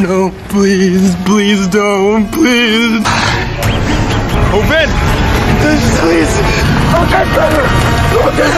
no, please, please don't, please. Oh, Ben! Please, I'll get better. I'll get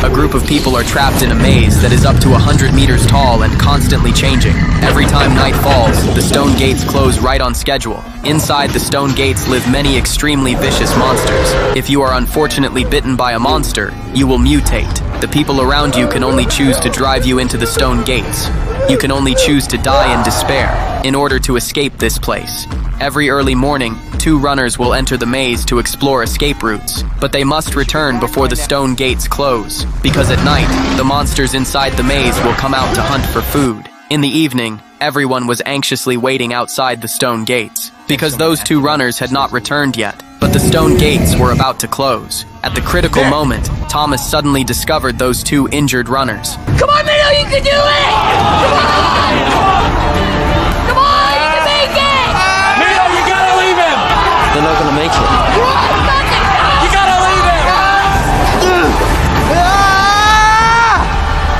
A group of people are trapped in a maze that is up to 100 meters tall and constantly changing. Every time night falls, the stone gates close right on schedule. Inside the stone gates live many extremely vicious monsters. If you are unfortunately bitten by a monster, you will mutate. The people around you can only choose to drive you into the stone gates. You can only choose to die in despair in order to escape this place. Every early morning, 2 runners will enter the maze to explore escape routes, but they must return before the stone gates close, because at night, the monsters inside the maze will come out to hunt for food. In the evening, everyone was anxiously waiting outside the stone gates, because those 2 runners had not returned yet, but the stone gates were about to close. At the critical moment, Thomas suddenly discovered those 2 injured runners. Come on, Minho, you can do it! Come on! Come on, you can make it! Minho, you gotta leave him! They're not gonna make it. You gotta leave him!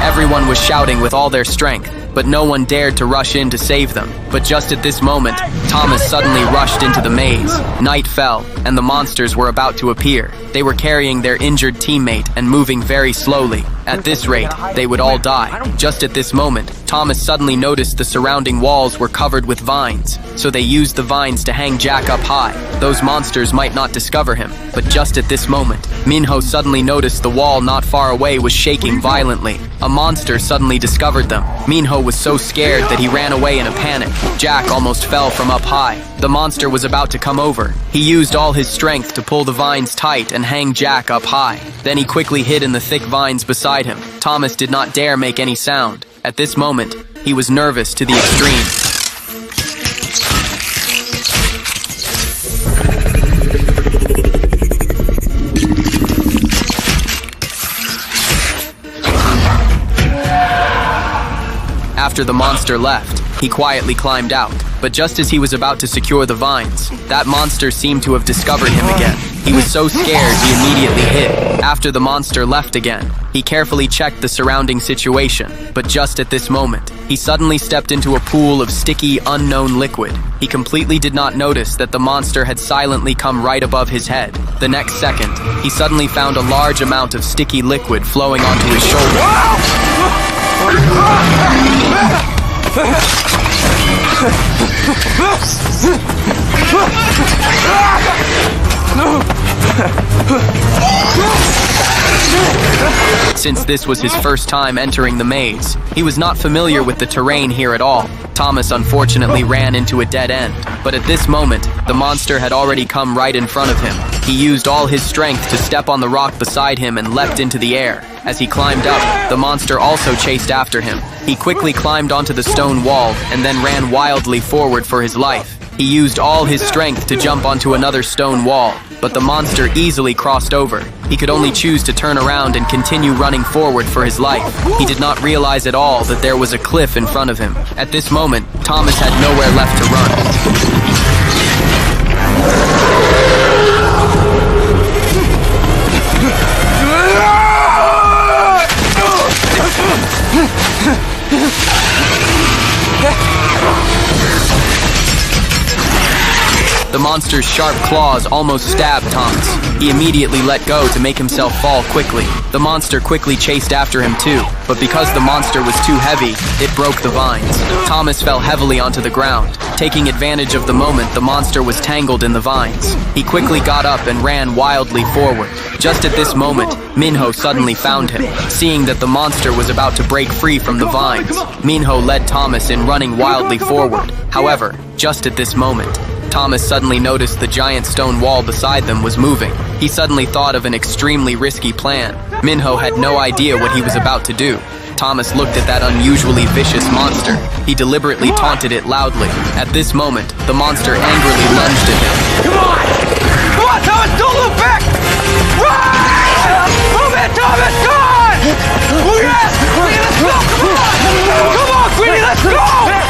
Everyone was shouting with all their strength, but no one dared to rush in to save them. But just at this moment, Thomas suddenly rushed into the maze. Night fell, and the monsters were about to appear. They were carrying their injured teammate and moving very slowly. At this rate, they would all die. Just at this moment, Thomas suddenly noticed the surrounding walls were covered with vines, so they used the vines to hang Jack up high. Those monsters might not discover him, but just at this moment, Minho suddenly noticed the wall not far away was shaking violently. A monster suddenly discovered them. Minho was so scared that he ran away in a panic. Jack almost fell from up high. The monster was about to come over. He used all his strength to pull the vines tight and hang Jack up high. Then he quickly hid in the thick vines beside him. Thomas did not dare make any sound. At this moment, he was nervous to the extreme. After the monster left, he quietly climbed out. But just as he was about to secure the vines, that monster seemed to have discovered him again. He was so scared he immediately hid. After the monster left again, he carefully checked the surrounding situation. But just at this moment, he suddenly stepped into a pool of sticky, unknown liquid. He completely did not notice that the monster had silently come right above his head. The next second, he suddenly found a large amount of sticky liquid flowing onto his shoulder. Since this was his first time entering the maze, he was not familiar with the terrain here at all. Thomas unfortunately ran into a dead end, but at this moment, the monster had already come right in front of him. He used all his strength to step on the rock beside him and leapt into the air. As he climbed up, the monster also chased after him. He quickly climbed onto the stone wall and then ran wildly forward for his life. He used all his strength to jump onto another stone wall, but the monster easily crossed over. He could only choose to turn around and continue running forward for his life. He did not realize at all that there was a cliff in front of him. At this moment, Thomas had nowhere left to run. The monster's sharp claws almost stabbed Thomas. He immediately let go to make himself fall quickly. The monster quickly chased after him too, but because the monster was too heavy, it broke the vines. Thomas fell heavily onto the ground. Taking advantage of the moment, the monster was tangled in the vines. He quickly got up and ran wildly forward. Just at this moment, Minho suddenly found him. Seeing that the monster was about to break free from the vines, Minho led Thomas in running wildly forward. However, just at this moment, Thomas suddenly noticed the giant stone wall beside them was moving. He suddenly thought of an extremely risky plan. Minho had no idea what he was about to do. Thomas looked at that unusually vicious monster. He deliberately taunted it loudly. At this moment, the monster angrily lunged at him. Come on! Come on, Thomas! Don't look back! Run! Move it, Thomas! Come on! Oh, yes! Queenie, let's go! Come on! Come on, Queenie, let's go! Thomas!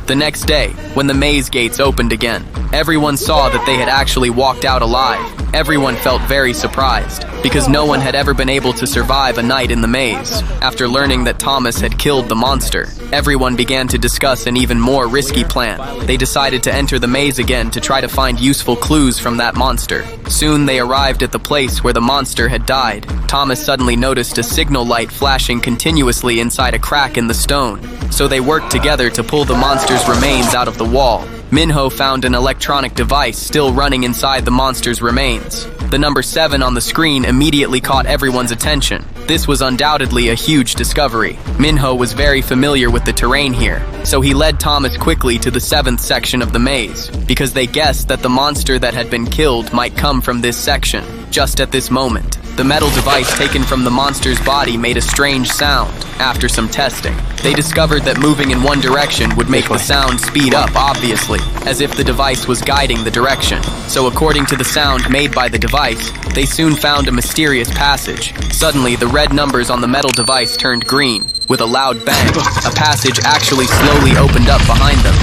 The next day, when the maze gates opened again, Everyone saw that they had actually walked out alive. Everyone felt very surprised, because no one had ever been able to survive a night in the maze. After learning that Thomas had killed the monster, everyone began to discuss an even more risky plan. They decided to enter the maze again to try to find useful clues from that monster. Soon they arrived at the place where the monster had died. Thomas suddenly noticed a signal light flashing continuously inside a crack in the stone. So they worked together to pull the monster's remains out of the wall. Minho found an electronic device still running inside the monster's remains. The number 7 on the screen immediately caught everyone's attention. This was undoubtedly a huge discovery. Minho was very familiar with the terrain here, so he led Thomas quickly to the 7th section of the maze, because they guessed that the monster that had been killed might come from this section. Just at this moment, the metal device taken from the monster's body made a strange sound. After some testing, they discovered that moving in one direction would make the sound speed up, obviously, as if the device was guiding the direction. So according to the sound made by the device, they soon found a mysterious passage. Suddenly, the red numbers on the metal device turned green. With a loud bang, a passage actually slowly opened up behind them.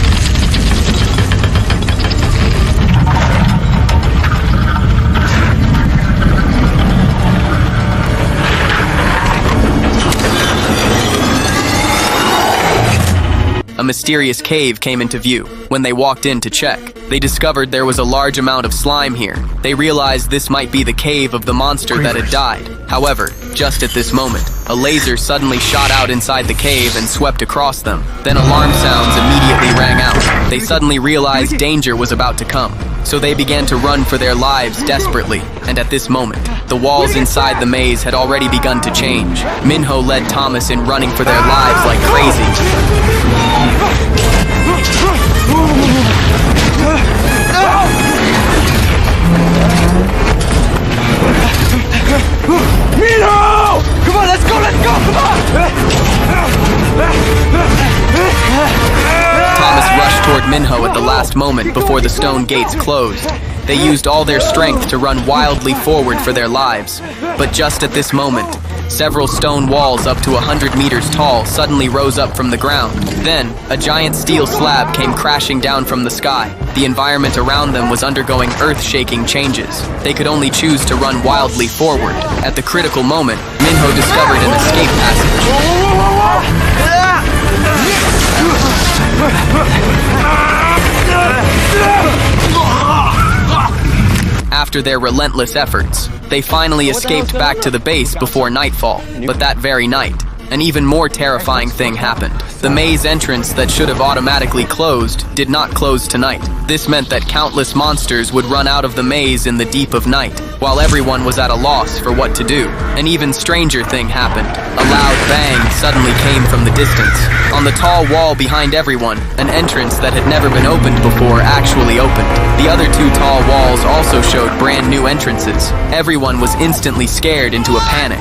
A mysterious cave came into view. When they walked in to check, they discovered there was a large amount of slime here. They realized this might be the cave of the monster that had died. However, just at this moment, a laser suddenly shot out inside the cave and swept across them. Then alarm sounds immediately rang out. They suddenly realized danger was about to come. So they began to run for their lives desperately. And at this moment, the walls inside the maze had already begun to change. Minho led Thomas in running for their lives like crazy. Minho! Come on, let's go, come on! Thomas rushed toward Minho at the last moment before the stone gates closed. They used all their strength to run wildly forward for their lives. But just at this moment, several stone walls up to 100 meters tall suddenly rose up from the ground. Then, a giant steel slab came crashing down from the sky. The environment around them was undergoing earth-shaking changes. They could only choose to run wildly forward. At the critical moment, Minho discovered an escape passage. After their relentless efforts, they finally escaped back to the base before nightfall. But that very night, an even more terrifying thing happened. The maze entrance that should have automatically closed did not close tonight. This meant that countless monsters would run out of the maze in the deep of night, while everyone was at a loss for what to do. An even stranger thing happened. A loud bang suddenly came from the distance. On the tall wall behind everyone, an entrance that had never been opened before actually opened. The other 2 tall walls also showed brand new entrances. Everyone was instantly scared into a panic.